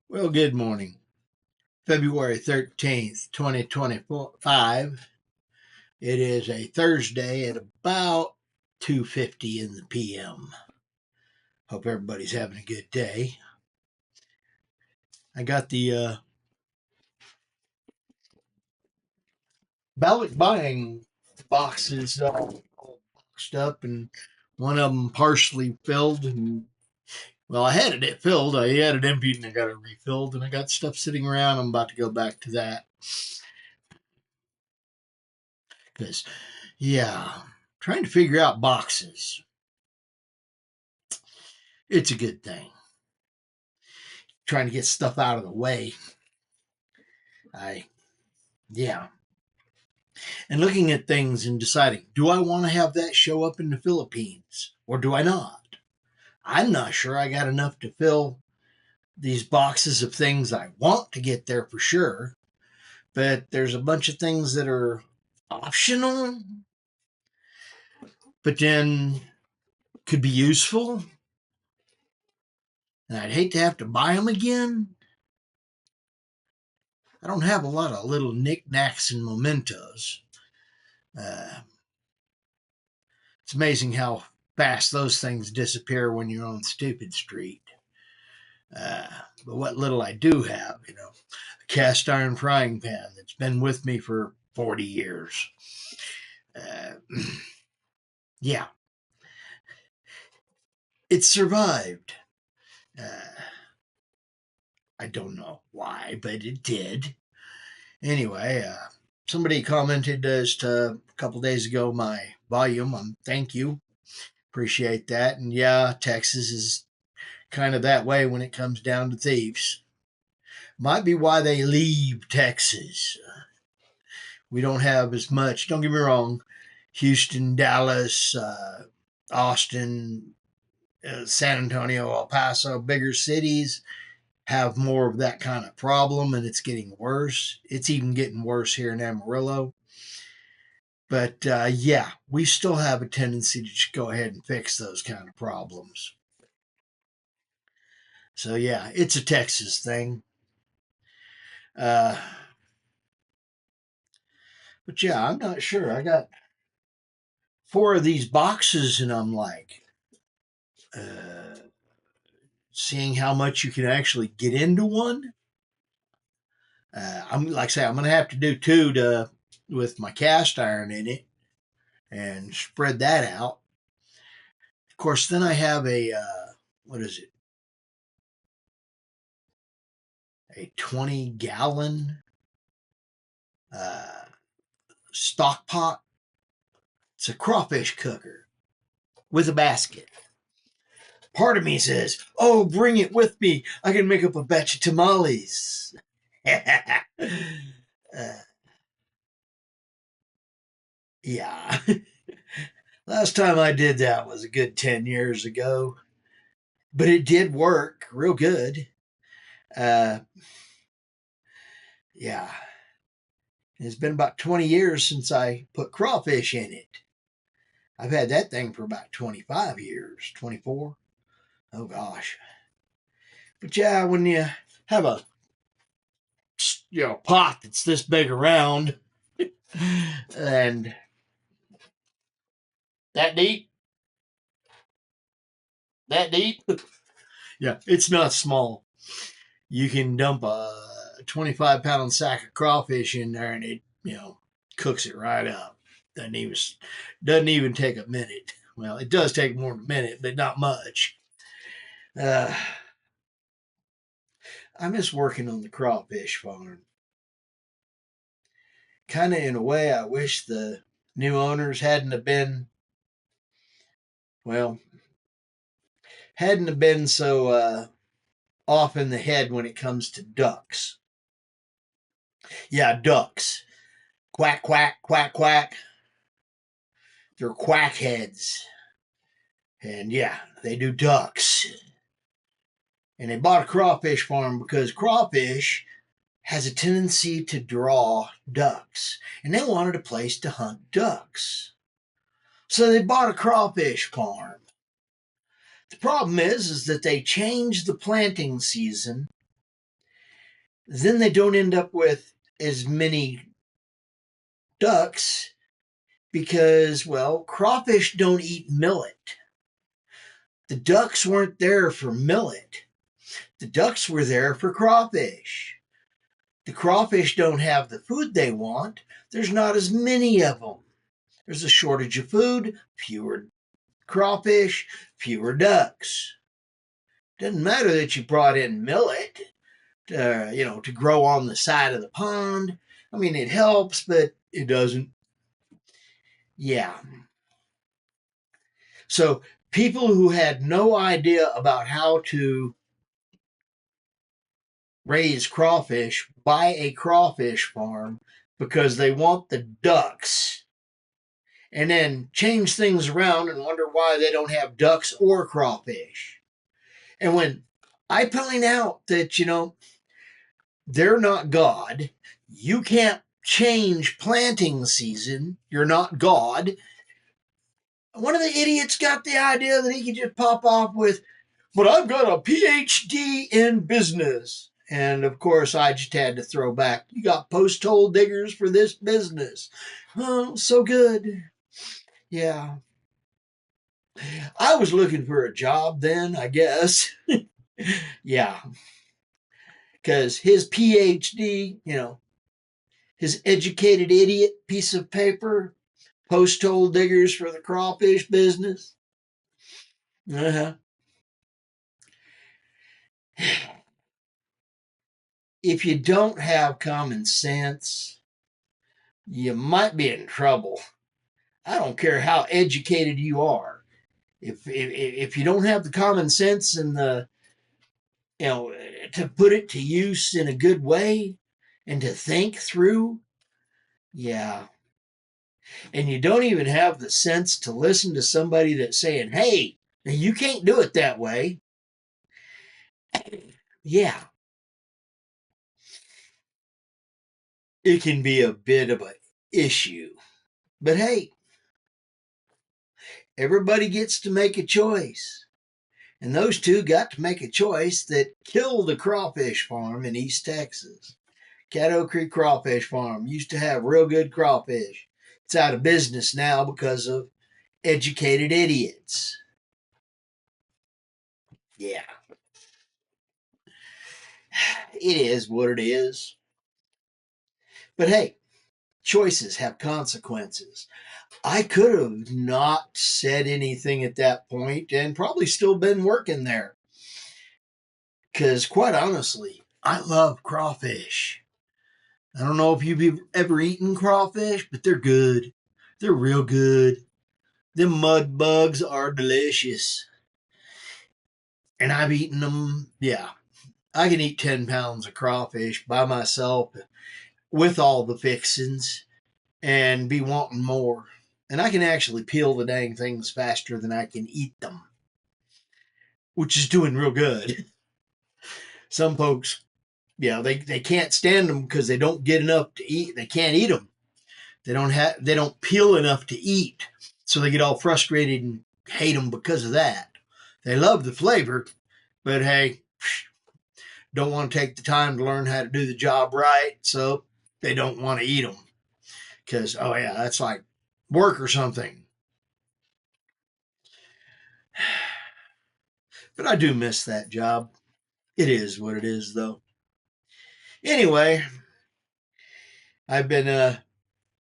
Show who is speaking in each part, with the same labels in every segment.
Speaker 1: Well, good morning. February 13th, 2025. It is a Thursday at about 2:50 in the PM. Hope everybody's having a good day. I got the ballot buying boxes all boxed up, and one of them partially filled. And well, I had it filled. I had it emptied, and I got it refilled, and I got stuff sitting around. I'm about to go back to that because, yeah, trying to figure out boxes. It's a good thing. Trying to get stuff out of the way. I, yeah. And looking at things and deciding, do I want to have that show up in the Philippines or do I not? I'm not sure I got enough to fill these boxes of things I want to get there for sure, but there's a bunch of things that are optional, but then could be useful. And I'd hate to have to buy them again. I don't have a lot of little knickknacks and mementos. Uh, it's amazing how fast those things disappear when you're on Stupid Street. Uh, but what little I do have, a cast iron frying pan that's been with me for 40 years. Uh, yeah, it survived. Uh, I don't know why, but it did. Anyway, somebody commented as to a couple days ago my volume. Thank you. Appreciate that. And yeah, Texas is kind of that way when it comes down to thieves. Might be why they leave Texas. We don't have as much. Don't get me wrong. Houston, Dallas, Austin, San Antonio, El Paso, bigger cities have more of that kind of problem, and it's getting worse. It's even getting worse here in Amarillo. But yeah, we still have a tendency to just go ahead and fix those kind of problems. So yeah, it's a Texas thing. Uh, but yeah, I'm not sure. I got four of these boxes, and I'm like, seeing how much you can actually get into one. I'm like I say, I'm gonna have to do two to with my cast iron in it and spread that out. Of course, then I have a what is it? A 20-gallon uh, stock pot. It's a crawfish cooker with a basket. Part of me says, "Oh, bring it with me. I can make up a batch of tamales." Yeah. Last time I did that was a good 10 years ago, but it did work real good. Uh, yeah. It's been about 20 years since I put crawfish in it. I've had that thing for about 25 years, 24. Oh gosh. But yeah, when you have a pot that's this big around and that deep, that deep, yeah, it's not small. You can dump a 25-pound sack of crawfish in there and it, cooks it right up. Doesn't even take a minute. Well, it does take more than a minute, but not much. Uh, I miss working on the crawfish farm. Kind of in a way, I wish the new owners well, hadn't have been so off in the head when it comes to ducks. Yeah, ducks. Quack, quack, quack, quack. They're quackheads. And yeah, they do ducks. And they bought a crawfish farm because crawfish has a tendency to draw ducks. And they wanted a place to hunt ducks. So they bought a crawfish farm. The problem is that they changed the planting season then they don't end up with as many ducks because, well, crawfish don't eat millet. The ducks weren't there for millet. The ducks were there for crawfish. The crawfish don't have the food they want. There's not as many of them. There's a shortage of food, fewer crawfish, fewer ducks. Doesn't matter that you brought in millet, to grow on the side of the pond. I mean, it helps, but it doesn't. Yeah. So people who had no idea about how to raise crawfish buy a crawfish farm because they want the ducks and then change things around and wonder why they don't have ducks or crawfish. And when I point out that, they're not God, you can't change planting season, you're not God. One of the idiots got the idea that he could just pop off with, but I've got a PhD in business. And of course, I just had to throw back, you got post hole diggers for this business. Oh, so good. Yeah. I was looking for a job then, I guess. Yeah. Because his PhD, his educated idiot piece of paper, post hole diggers for the crawfish business. Uh-huh. If you don't have common sense, you might be in trouble. I don't care how educated you are. If you don't have the common sense and the to put it to use in a good way and to think through, yeah. And you don't even have the sense to listen to somebody that's saying, "Hey, you can't do it that way." Yeah, it can be a bit of an issue. But hey, everybody gets to make a choice. And those two got to make a choice that killed the crawfish farm in East Texas. Caddo Creek Crawfish Farm used to have real good crawfish. It's out of business now because of educated idiots. Yeah, it is what it is. But hey, choices have consequences. I could have not said anything at that point and probably still been working there. Because quite honestly, I love crawfish. I don't know if you've ever eaten crawfish, but they're good. They're real good. Them mud bugs are delicious. And I've eaten them. Yeah, I can eat 10 pounds of crawfish by myself with all the fixings and be wanting more. And I can actually peel the dang things faster than I can eat them, which is doing real good. Some folks, they can't stand them because they don't get enough to eat. They can't eat them. They don't peel enough to eat. So they get all frustrated and hate them because of that. They love the flavor, but hey, don't want to take the time to learn how to do the job right, so they don't want to eat them because oh yeah, that's like work or something. But I do miss that job. It is what it is, though. Anyway, I've been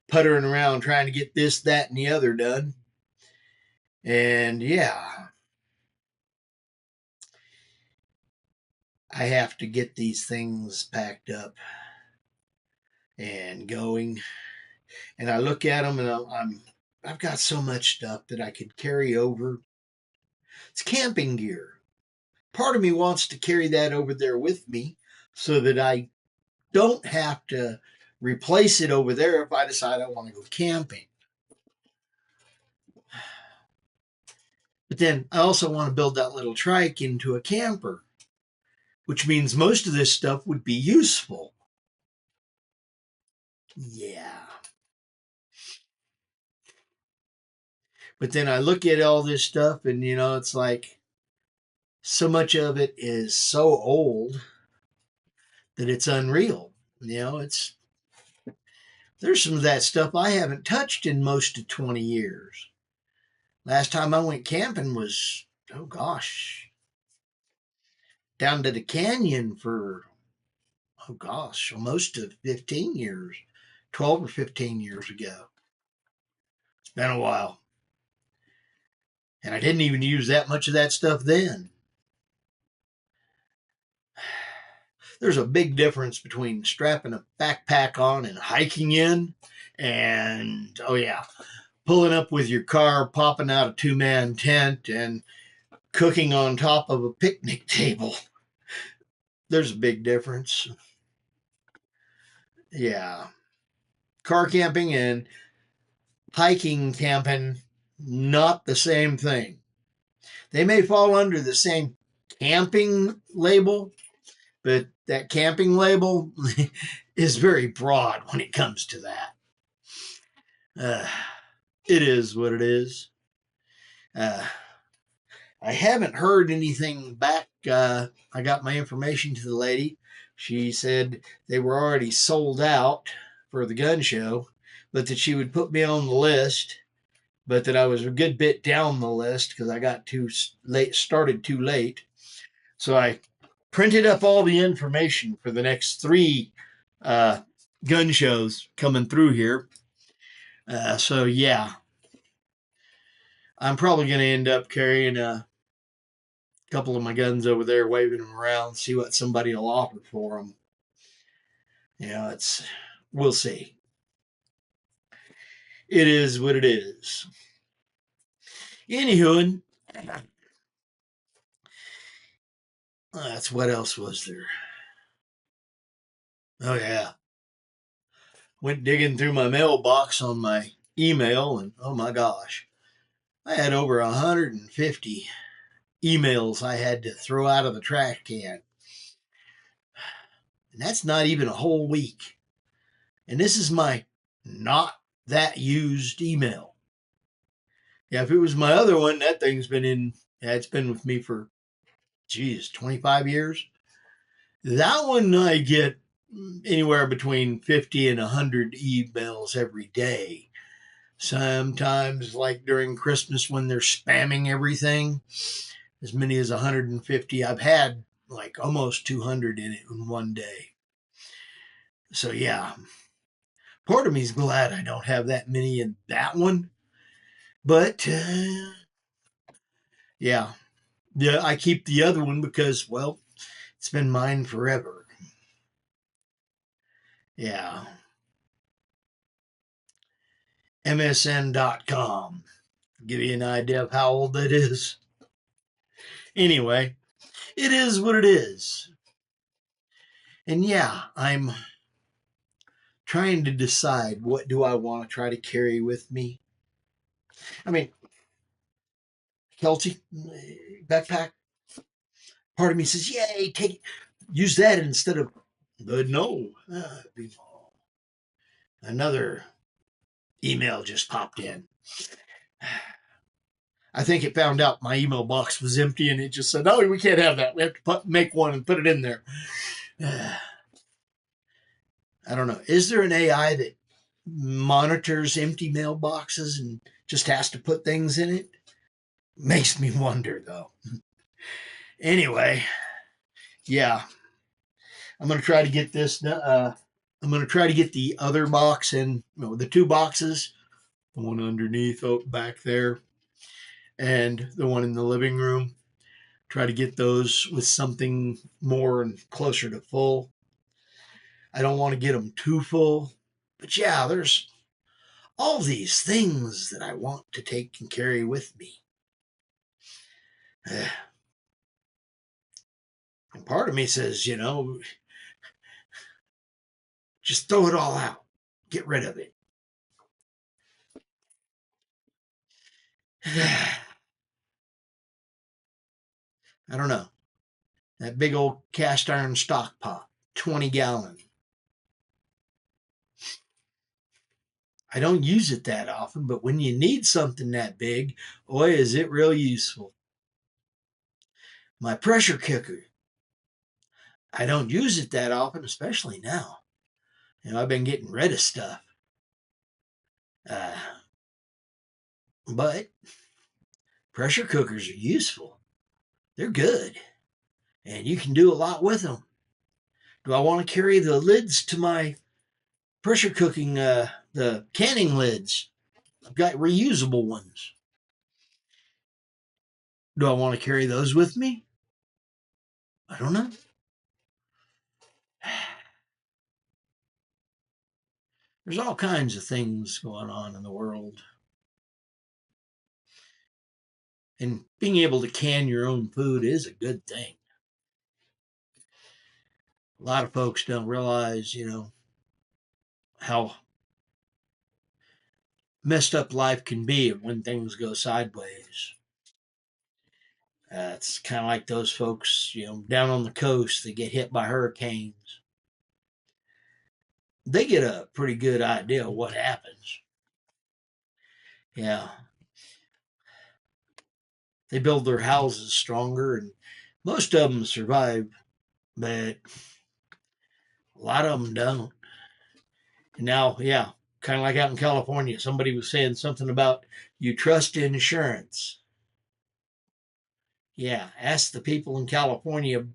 Speaker 1: puttering around trying to get this, that, and the other done, and yeah, I have to get these things packed up and going. And I look at them, and I've got so much stuff that I could carry over. It's camping gear. Part of me wants to carry that over there with me so that I don't have to replace it over there if I decide I want to go camping. But then I also want to build that little trike into a camper, which means most of this stuff would be useful. Yeah. But then I look at all this stuff and, it's like so much of it is so old that it's unreal. There's some of that stuff I haven't touched in most of 20 years. Last time I went camping was, oh gosh, down to the canyon for, oh gosh, almost to 15 years, 12 or 15 years ago. It's been a while. And I didn't even use that much of that stuff then. There's a big difference between strapping a backpack on and hiking in and, oh yeah, pulling up with your car, popping out a 2-man tent, and cooking on top of a picnic table. There's a big difference. Yeah. Car camping and hiking camping, not the same thing. They may fall under the same camping label, but that camping label is very broad when it comes to that. Uh, it is what it is. Uh, I haven't heard anything back. I got my information to the lady. She said they were already sold out for the gun show, but that she would put me on the list, but that I was a good bit down the list because I got too late, started too late. So I printed up all the information for the next 3 gun shows coming through here. So yeah, I'm probably going to end up carrying a couple of my guns over there, waving them around, see what somebody will offer for them. We'll see. It is what it is. Anywho, that's what else was there? Oh yeah, went digging through my mailbox on my email, and oh my gosh, I had over 150 emails I had to throw out of the trash can. And that's not even a whole week. And this is my not that used email. Yeah, if it was my other one, that thing's it's been with me for, 25 years. That one I get anywhere between 50 and 100 emails every day. Sometimes, like during Christmas when they're spamming everything, as many as 150. I've had like almost 200 in it in one day. So yeah, part of me is glad I don't have that many in that one. But yeah, I keep the other one because, well, it's been mine forever. Yeah. MSN.com. Give you an idea of how old that is. Anyway, it is what it is. And yeah, I'm trying to decide, what do I want to try to carry with me. I mean, Kelty backpack. Part of me says, "Yay, use that instead of." But no, another email just popped in. I think it found out my email box was empty, and it just said, "No, we can't have that. We have to make one and put it in there." I don't know. Is there an AI that monitors empty mailboxes and just has to put things in it? Makes me wonder, though. Anyway, yeah, I'm gonna try to get this. I'm gonna try to get the other box and the 2 boxes, the one underneath back there, and the one in the living room. Try to get those with something more and closer to full. I don't want to get them too full, but yeah, there's all these things that I want to take and carry with me. And part of me says, just throw it all out. Get rid of it. I don't know. That big old cast iron stock pot, 20-gallon. I don't use it that often, but when you need something that big, boy, is it real useful. My pressure cooker. I don't use it that often, especially now. I've been getting rid of stuff. Uh, but pressure cookers are useful. They're good, and you can do a lot with them. Do I want to carry the lids to my pressure cooking, the canning lids? I've got reusable ones. Do I want to carry those with me? I don't know. There's all kinds of things going on in the world. And being able to can your own food is a good thing. A lot of folks don't realize, how messed up life can be when things go sideways. It's kind of like those folks, down on the coast that get hit by hurricanes. They get a pretty good idea of what happens. Yeah. They build their houses stronger, and most of them survive, but a lot of them don't. And now, yeah, kind of like out in California, somebody was saying something about you trust insurance. Yeah, ask the people in California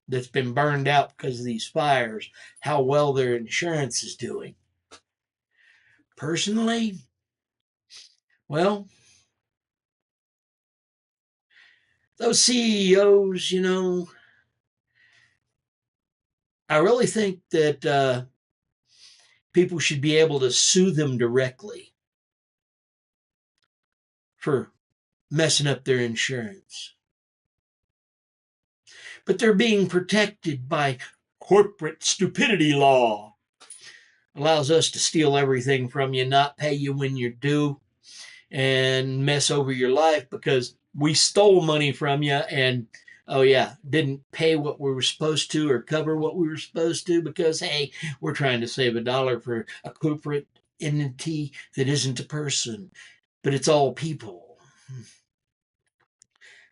Speaker 1: that's been burned out because of these fires how well their insurance is doing. Personally, well, those CEOs, I really think that people should be able to sue them directly for messing up their insurance. But they're being protected by corporate stupidity law. Allows us to steal everything from you, not pay you when you're due, and mess over your life because we stole money from you and, oh yeah, didn't pay what we were supposed to or cover what we were supposed to because, hey, we're trying to save $1 for a corporate entity that isn't a person, but it's all people.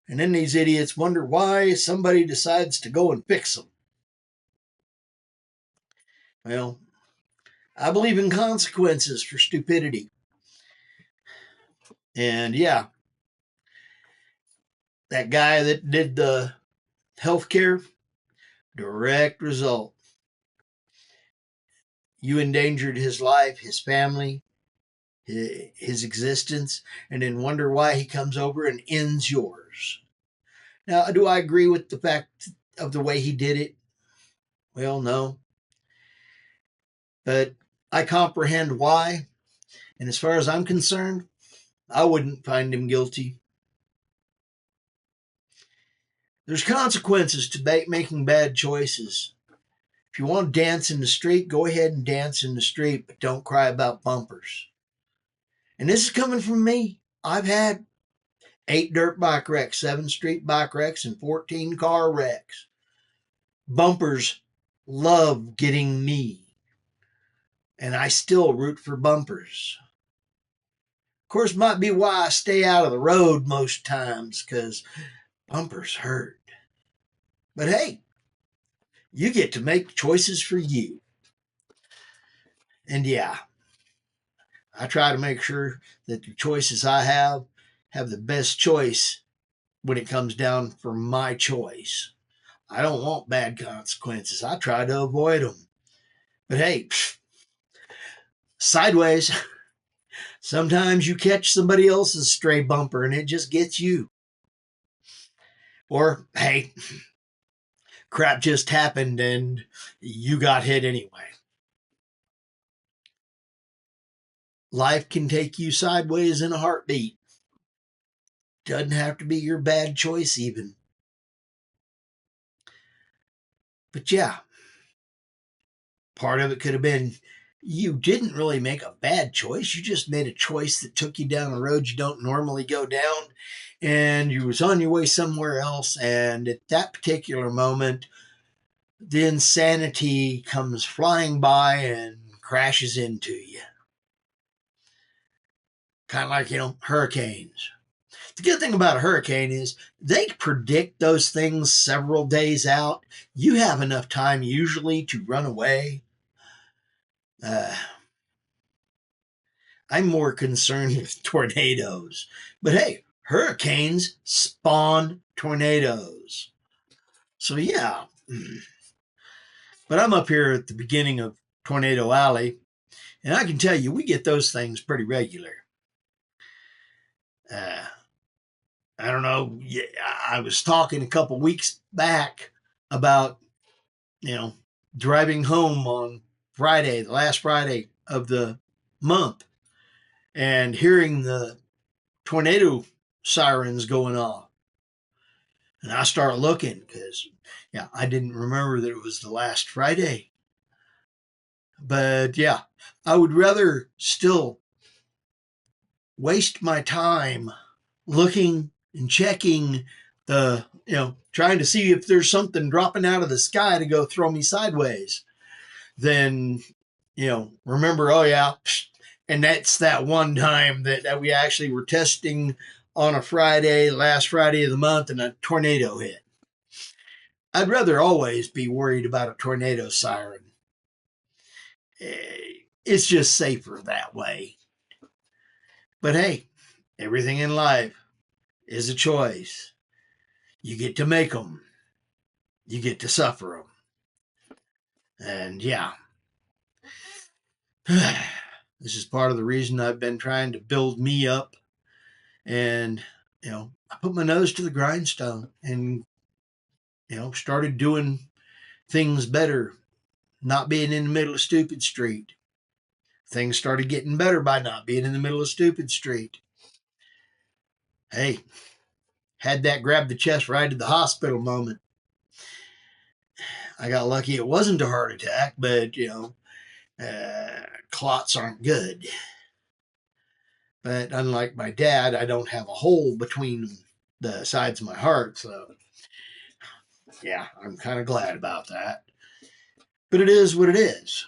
Speaker 1: And then these idiots wonder why somebody decides to go and fix them. Well, I believe in consequences for stupidity. And yeah, that guy that did the healthcare, direct result. You endangered his life, his family, his existence, and then wonder why he comes over and ends yours. Now, do I agree with the fact of the way he did it? Well, no. But I comprehend why. And as far as I'm concerned, I wouldn't find him guilty. There's consequences to making bad choices. If you want to dance in the street, go ahead and dance in the street, but don't cry about bumpers. And this is coming from me. I've had 8 dirt bike wrecks, 7 street bike wrecks, and 14 car wrecks. Bumpers love getting me, and I still root for bumpers. Of course, might be why I stay out of the road most times, because bumpers hurt. But hey, you get to make choices for you. And yeah, I try to make sure that the choices I have the best choice when it comes down for my choice. I don't want bad consequences. I try to avoid them. But hey, sideways, sometimes you catch somebody else's stray bumper and it just gets you. Or, hey, crap just happened and you got hit anyway. Life can take you sideways in a heartbeat. Doesn't have to be your bad choice, even. But yeah, part of it could have been you didn't really make a bad choice. You just made a choice that took you down a road you don't normally go down, and you was on your way somewhere else. And at that particular moment, the insanity comes flying by and crashes into you. Kind of like, hurricanes. The good thing about a hurricane is they predict those things several days out. You have enough time usually to run away. Uh, I'm more concerned with tornadoes. But hey, hurricanes spawn tornadoes. So yeah. But I'm up here at the beginning of Tornado Alley, and I can tell you, we get those things pretty regular. Uh, I don't know. I was talking a couple weeks back about, you know, driving home on Friday, the last Friday of the month, and hearing the tornado sirens going off. And I start looking because, yeah, I didn't remember that it was the last Friday. But yeah, I would rather still waste my time looking and checking trying to see if there's something dropping out of the sky to go throw me sideways than, remember, oh yeah, and that's that one time that we actually were testing on a Friday, last Friday of the month, and a tornado hit. I'd rather always be worried about a tornado siren. It's just safer that way. But hey, everything in life is a choice. You get to make them. You get to suffer them. And yeah, this is part of the reason I've been trying to build me up. And, I put my nose to the grindstone and, started doing things better, not being in the middle of Stupid Street. Things started getting better by not being in the middle of Stupid Street. Hey, had that grab the chest right at the hospital moment. I got lucky it wasn't a heart attack, but, clots aren't good. But unlike my dad, I don't have a hole between the sides of my heart. So, yeah, I'm kind of glad about that. But it is what it is.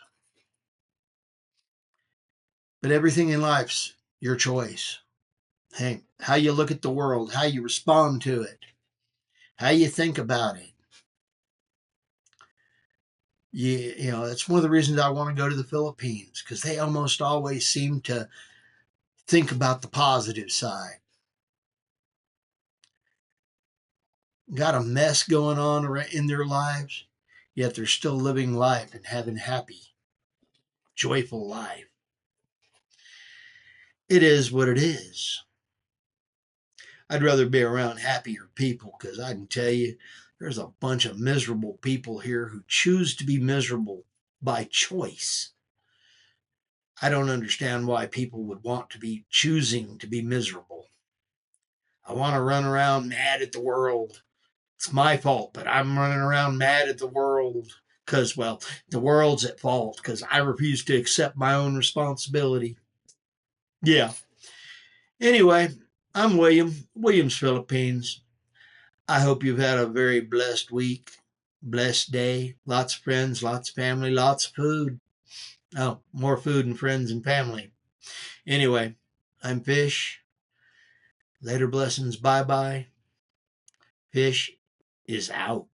Speaker 1: But everything in life's your choice. Hey, how you look at the world, how you respond to it, how you think about it. That's one of the reasons I want to go to the Philippines, because they almost always seem to think about the positive side. Got a mess going on in their lives, yet they're still living life and having happy, joyful life. It is what it is. I'd rather be around happier people, because I can tell you there's a bunch of miserable people here who choose to be miserable by choice. I don't understand why people would want to be choosing to be miserable. I want to run around mad at the world. It's my fault, but I'm running around mad at the world because, well, the world's at fault because I refuse to accept my own responsibility. Yeah. Anyway, I'm Williams, Philippines. I hope you've had a very blessed week, blessed day, lots of friends, lots of family, lots of food. Oh, more food and friends and family. Anyway, I'm Fish. Later blessings. Bye bye. Fish is out.